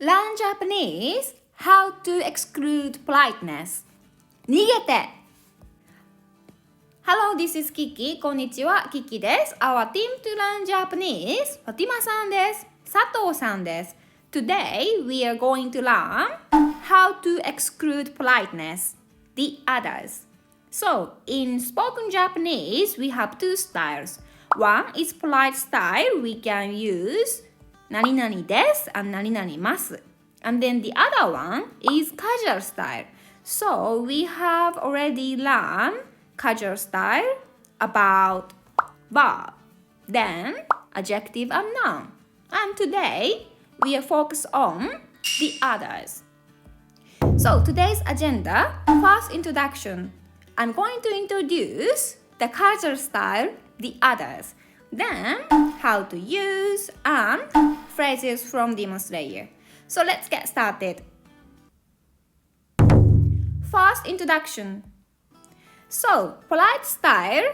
Learn Japanese, how to exclude politeness. 逃げて Hello, this is Kiki. こんにちは、キキです。Our team to learn Japanese, ファティマさんです。佐藤さんです。Today, we are going to learn how to exclude politeness, the others. So, in spoken Japanese, we have two styles. One is polite style. We can use 何々です and 何々ます。And then the other one is casual style. So, we have already learned casual style about verb, then adjective and noun. And today, we are focused on the others. So, today's agenda, first introduction. I'm going to introduce the casual style, the others. Then, how to use and phrases from Demon Slayer. So, let's get started. First introduction. So, polite style,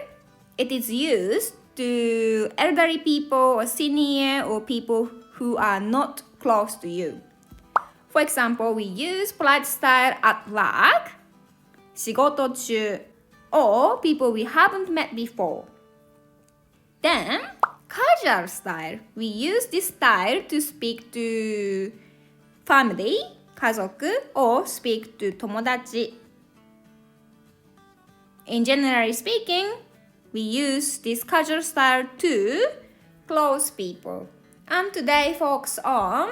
it is used to elderly people or senior or people who are not close to you. For example, we use polite style at work, 仕事中 or people we haven't met before. Then, casual style. We use this style to speak to family, 家族 or speak to 友達. In generally speaking, we use this casual style to close people. And today focus on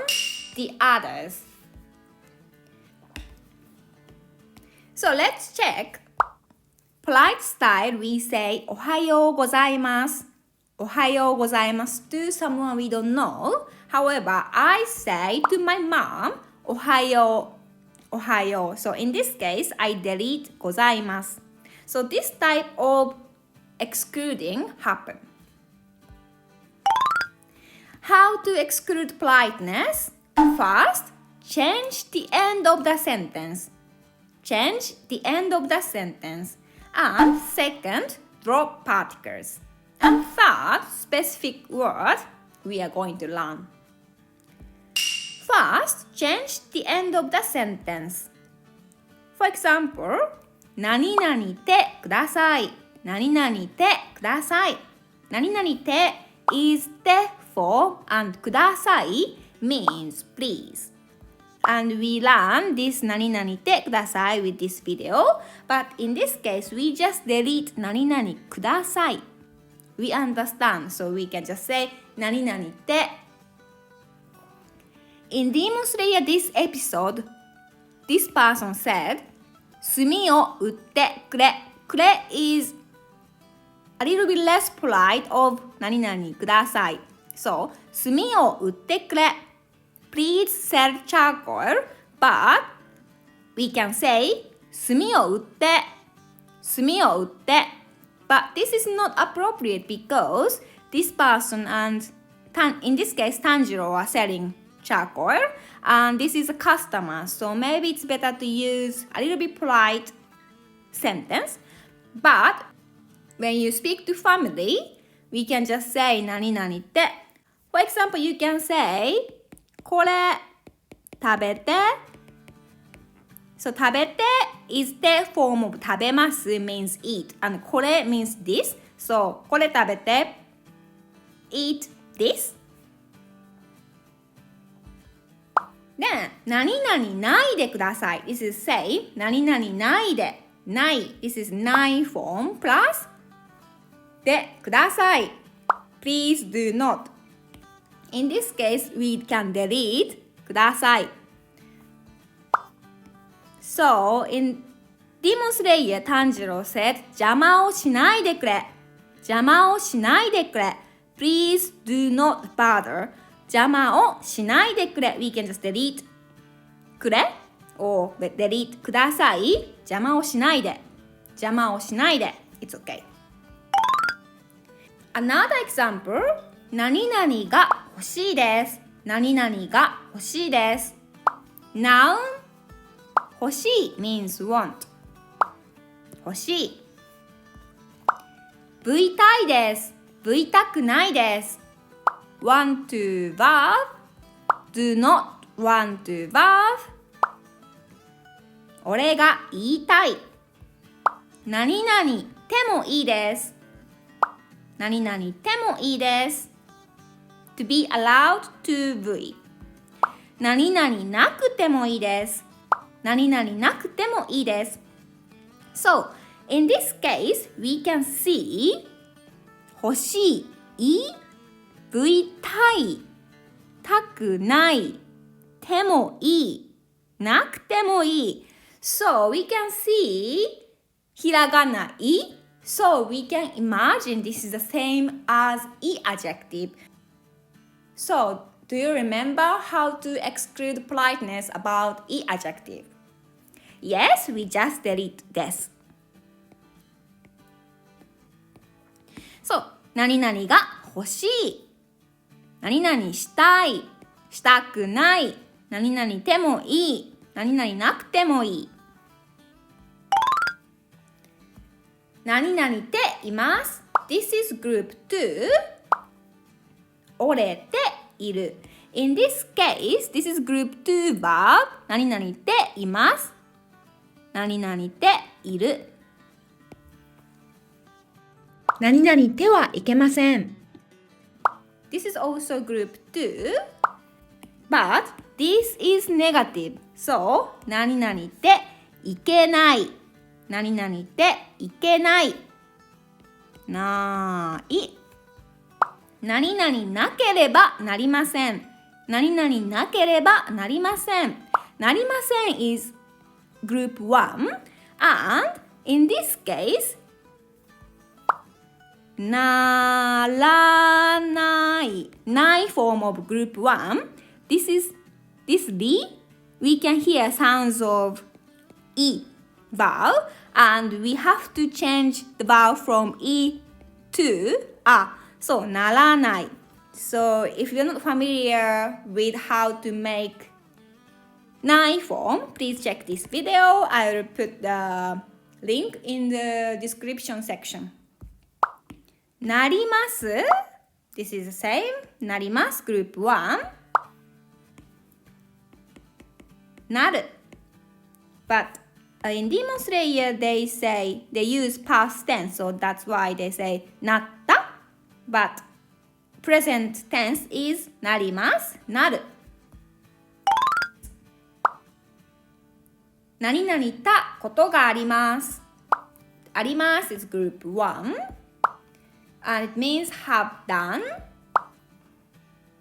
the others. So let's check. Polite style, we say おはようございます。おはようございます to someone we don't know. However, I say to my mom おはよう。おはよう。So in this case, I delete ございます。So this type of excluding happen. How to exclude politeness? First, change the end of the sentence. Change the end of the sentence. And second, drop particles. And third, specific word we are going to learn. First, change the end of the sentence. For example, 何々てください。何々てください。何々て is て for and ください means please. And we learn this 何々てください with this video. But in this case, we just delete 何々ください. We understand, so we can just say 何々て. In Demon Slayer this episode, this person said, 炭を売ってくれ。くれ is a little bit less polite of 何々ください。So, 炭を売ってくれ。Please sell charcoal, but we can say 炭を売って。炭を売って。But this is not appropriate because this person and, in this case, Tanjiro are selling charcoal and this is a customer, so maybe it's better to use a little bit polite sentence. But when you speak to family, we can just say 何々て. For example, you can say これ食べて. So 食べて is the form of 食べます means eat and これ means this. So これ食べて eat this. Then 何々ないでください. This is say 何々ないで. ない This is ない form plus でください. Please do not. In this case, we can delete ください. So, in Demon Slayer, Tanjiro said, 邪魔をしないでくれ。邪魔をしないでくれ。Please do not bother. 邪魔をしないでくれ。We can just delete くれ or delete ください。邪魔をしないで。邪魔をしないで。It's okay. Another example. 何々が欲しいです。何々が欲しいです。Noun 欲しい means want 欲しい V たいです V たくないです want to verb do not want to verb 俺が言いたい何々てもいいです何々てもいいです to be allowed to be 何々なくてもいいです何々なくてもいいです So, in this case, we can see 欲しいぶいたいたくないてもいいなくてもいい So, we can see ひらがない So, we can imagine this is the same as い adjective So, do you remember how to exclude politeness about い adjective? Yes, we just delete ですそう何々が欲しい何々したいしたくない何々てもいい何々なくてもいい何々ています This is group 2折れている In this case, this is group 2 verb 何々ています何々ている何々てはいけません This is also group 2 But this is negative So, 何々ていけない何々ていけないない何々なければなりません何々なければなりませんなりません is group 1 and in this case ならないない form of group 1 this li we can hear sounds of e vowel and we have to change the vowel from e to a so ならない so if you're not familiar with how to make ない form please check this video I'll put the link in the description section なります This is the same なります Group 1なる But in Demon Slayer they say they use past tense so that's why they say なった But present tense is なりますなる何々たことがありますあります is Group 1 and it means have done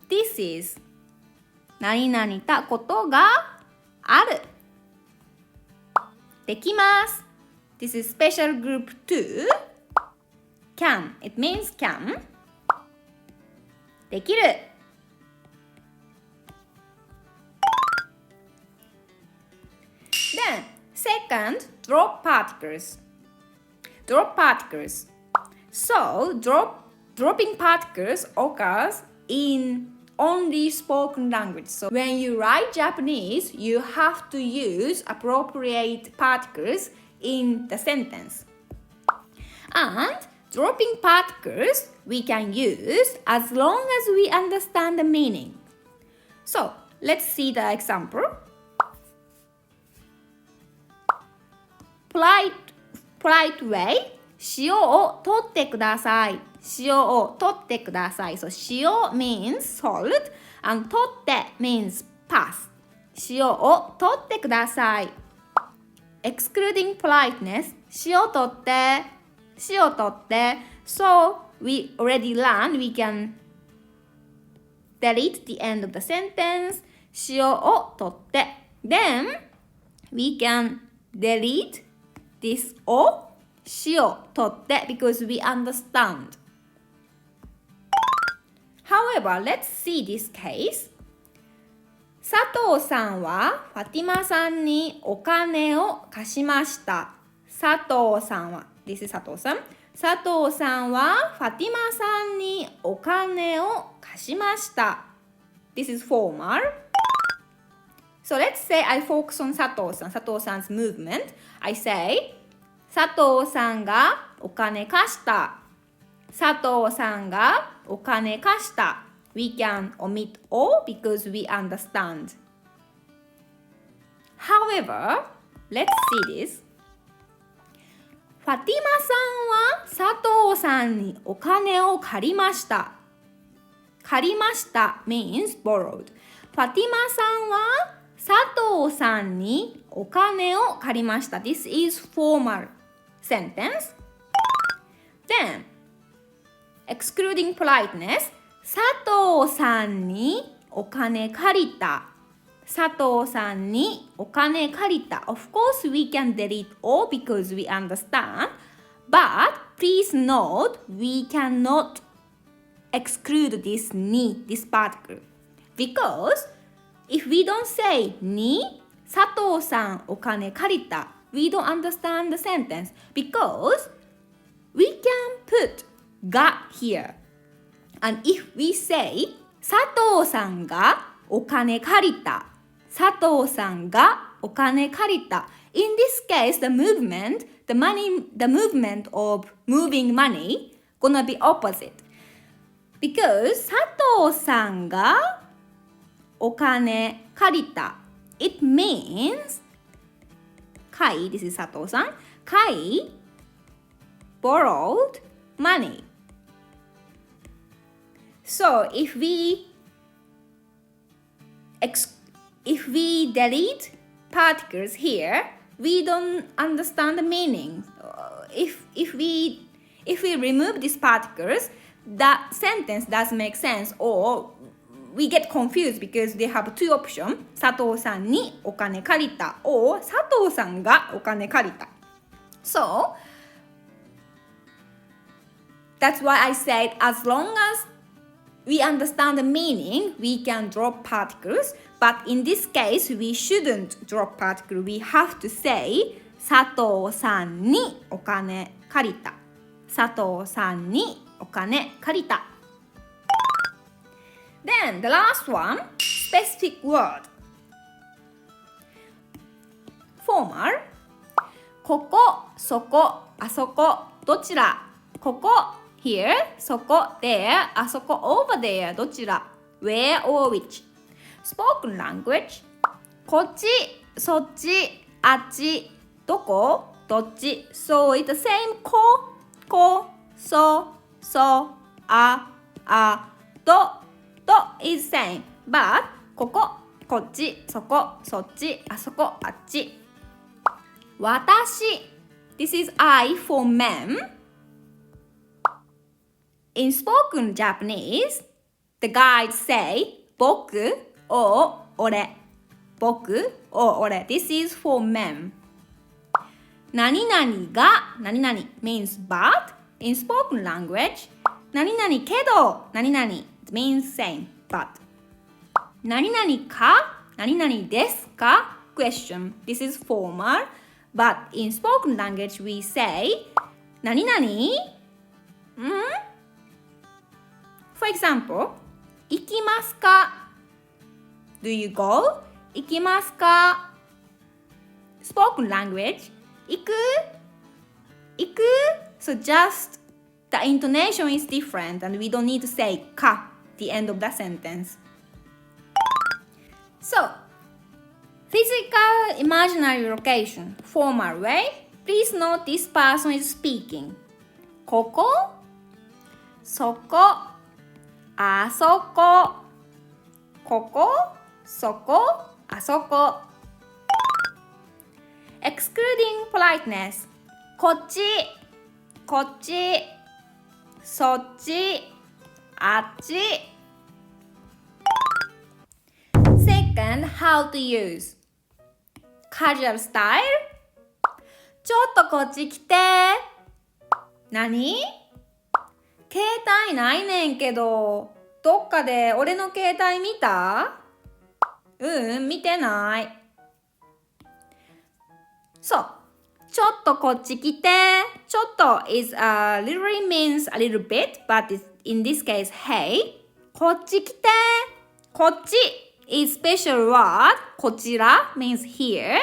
This is 何々たことがあるできます This is special group 2 can It means can できる Then second drop particles Drop particles So dropping particles occurs in only spoken language. So when you write Japanese, you have to use appropriate particles in the sentence. And dropping particles we can use as long as we understand the meaning. So let's see the example. Polite way 塩を取ってください塩を取ってください So 塩 means salt and 取って means pass 塩を取ってください Excluding politeness 塩取って塩取って So we already learned we can delete the end of the sentence 塩を取って Then we can delete this o 塩取って because we understand. However, let's see this case. 佐藤さんはファティマさんにお金を貸しました。佐藤さんは This is 佐藤さん。佐藤さんはファティマさんにお金を貸しました。This is formal. So let's say I focus on 佐藤さん。佐藤さん's movement. I say佐藤さんがお金貸した。佐藤さんがお金貸した。We can omit O because we understand. However, let's see this. ファティマさんは佐藤さんにお金を借りました。借りました means borrowed. ファティマさんは佐藤さんにお金を借りました。This is formal sentence. Then, excluding politeness, 佐藤さんにお金借りた。佐藤さんにお金借りた。Of course, we can delete all because we understand. But please note, we cannot exclude this ni, this particle. Because if we don't say ni, 佐藤さんお金借りた, we don't understand the sentence. Because we can put ga here. And if we say 佐藤さんがお金借りた佐藤さんがお金借りた In this case, the movement of moving money gonna be opposite. Because 佐藤さんがお金借りた It means カイ This is 佐藤さんカイ borrowed money. So if we delete particles here, we don't understand the meaning. If we remove these particles, that sentence doesn't make sense, or we get confused because they have two options. 佐藤さんにお金借りた or 佐藤さんがお金借りた。So that's why I said as long as we understand the meaning, we can drop particles. But in this case, we shouldn't drop particle. We have to say 佐藤さんにお金借りた。佐藤さんにお金借りた。Then the last one, specific word. Formal. ここ、そこ、あそこ、どちら。ここ、here, そこ、there, あそこ、over there, どちら。where or which. Spoken language. こっち、そっち、あっち、どこ、どっち。So it's the same こ、そ、あ、ど is same. But ここ、こっち、そこ、そっち、あそこ、あっち。私 This is I for men. In spoken Japanese, the guides say 僕 or 俺。僕 or 俺。This is for men. 何々が何々 means but in spoken language. 何々けど何々 means same but. 何々か何々ですか question. This is formal. But in spoken language we say 何々For example, 行きますか Do you go? 行きますか Spoken language 行く So just the intonation is different and we don't need to say か the end of the sentence. So, physical imaginary location, formal way. Please note this person is speaking. ここそこあそこここそこあそこ Excluding politeness こっちこっちそっちあっち Second, how to use Casual style ちょっとこっち来て何携帯ないねんけど、どっかで俺の携帯見た？見てない。そう、ちょっとこっち来て。ちょっと is literally means a little bit, but in this case, hey. こっち来て。こっち is special word. こちら means here.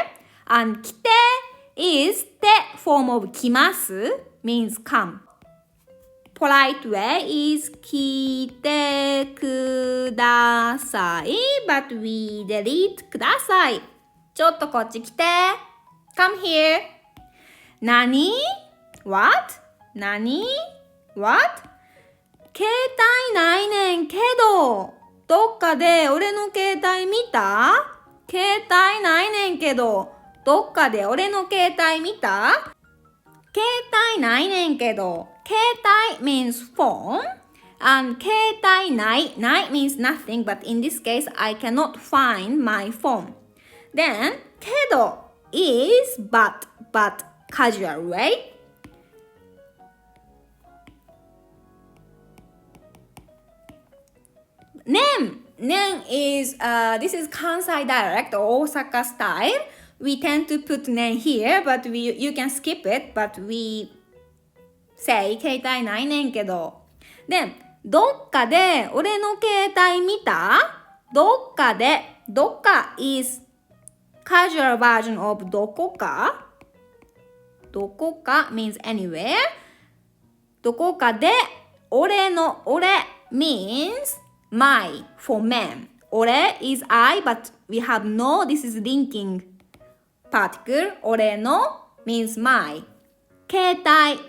And 来て is て form of 来ます means come.Polite way is 来てください but we delete くださいちちょっとこっち来て。Come here. 何 ?What? 何 ?What? 携帯ないねんけど。どっかで俺の携帯見た？携帯ないねんけど。どっかで俺の携帯見た？携帯ないねんけど。携帯 means phone. And 携帯ない means nothing, but in this case, I cannot find my phone. Then, けど is but casual way. Nen is, this is Kansai dialect or Osaka style. We tend to put nen here, but you can skip it, but we say 携帯ないねんけど。Then, どっかで俺の携帯見た？どっかで、どっか is casual version of どこか。どこか means anywhere. どこかで俺 means my for men. 俺 is I, but we have no, this is linking particle. 俺の means my. 携帯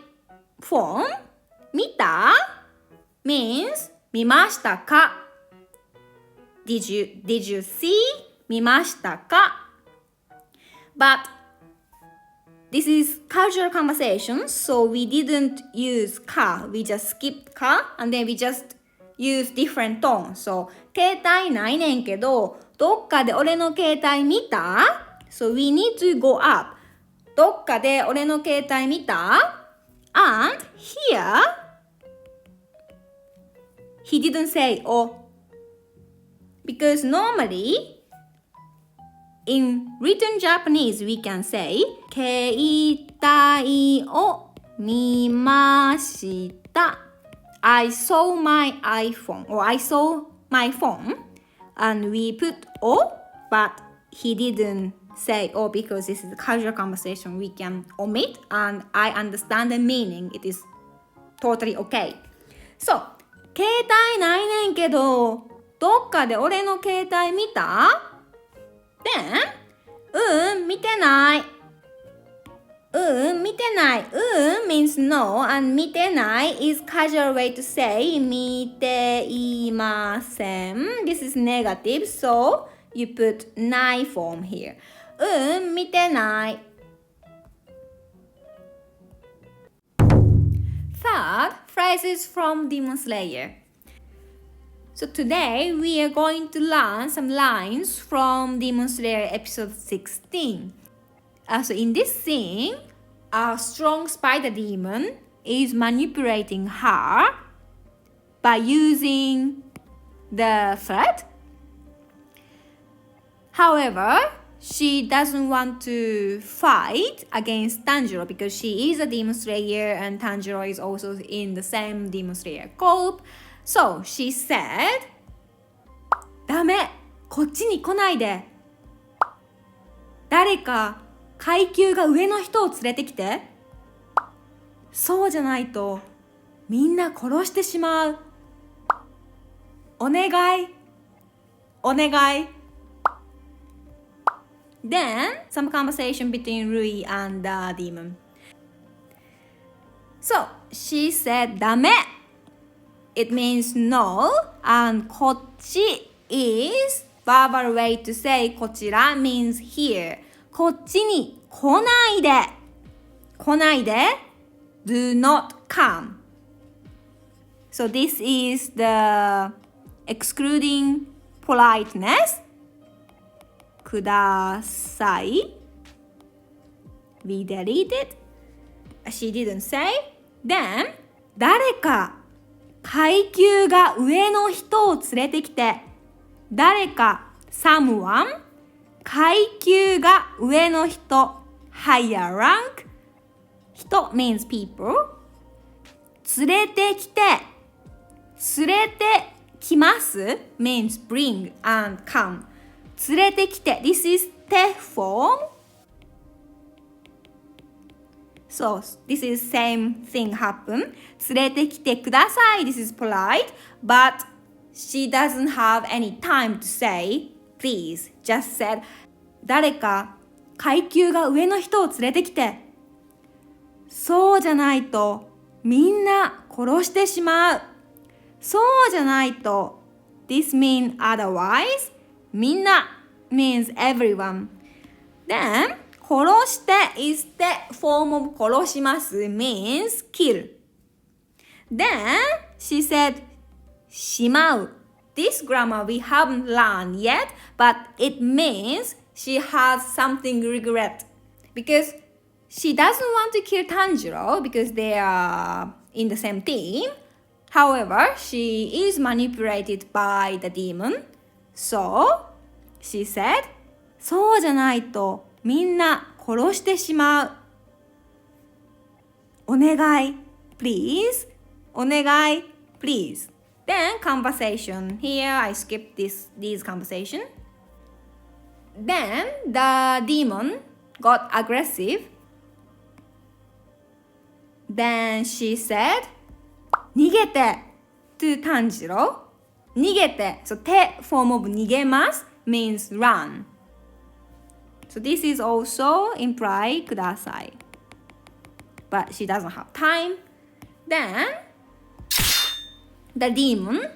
phone 見た means 見ましたか Did you see 見ましたか But this is casual conversation, so we didn't use ka. We just skipped ka and then we just use different tone. So 携帯ないねんけどどっかで俺の携帯見た So we need to go up. どっかで俺の携帯見た And here, he didn't say oh. Because normally, in written Japanese, we can say 携帯を見ました。I saw my iPhone or I saw my phone and we put oh, but he didn't say oh because this is a casual conversation. We can omit and I understand the meaning. It is totally okay. So, 携帯ないねんけどどっかで俺の携帯見た？ Then, 見てない。見てない。means no and 見てない is casual way to say 見ていません。This is negative, so you put ない form here. 見てない。Third, phrases from Demon Slayer. So today we are going to learn some lines from Demon Slayer Episode 16. So in this scene, a strong spider demon is manipulating her by using the thread. However, she doesn't want to fight against Tanjiro because she is a Demon Slayer and Tanjiro is also in the same Demon Slayer corp. So she said, ダメ、こっちに来ないで。誰か階級が上の人を連れてきて。そうじゃないとみんな殺してしまう。お願い、お願い。Then, some conversation between Rui and the demon. So, she said ダメ。It means no, and こっち is verbal way to say こちら means here. こっちに来ないで。来ないで。Do not come. So this is the excluding politeness. ください。We deleted. She didn't say. Then, 誰か階級が上の人を連れてきて。誰か someone 階級が上の人 higher rank 人 means people 連れてきて連れてきます means bring and come 連れてきて this is te form so this is same thing happen 連れてきてください this is polite but she doesn't have any time to say please just said 誰か階級が上の人を連れてきて、そうじゃないとみんな殺してしまう。そうじゃないと This means otherwise みんな means everyone. Then 殺して is the form of 殺します means kill. Then she said しまう. This grammar we haven't learned yet, but it means she has something regret because she doesn't want to kill Tanjiro because they are in the same team. However, she is manipulated by the demon. So, she said, そうじゃないとみんな殺してしまう。お願い、please. お願い、please. Then conversation. Here I skip these conversation. Then the demon got aggressive. Then she said, 逃げて to Tanjiro. 逃げて So 手 form of 逃げます means run. So this is also imply ください. But she doesn't have time. Then the demon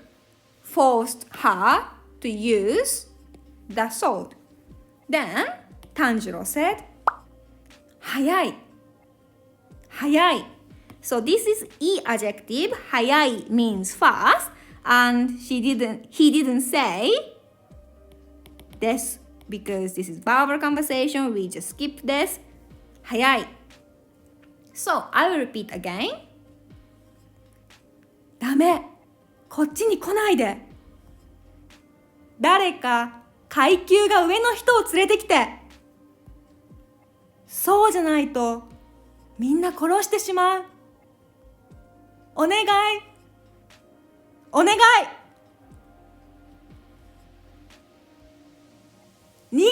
forced her to use the sword. Then Tanjiro said, 早い。早い。So this is E adjective. 早い means fast. And he didn't say this because this is verbal conversation. We just skip this. 早い。So I will repeat again. ダメ。こっちに来ないで。誰か階級が上の人を連れてきて。そうじゃないとみんな殺してしまう。お願い。お願い。逃げて。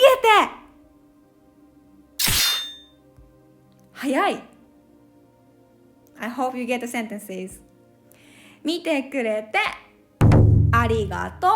早い。I hope you get the sentences. 見てくれてありがとう。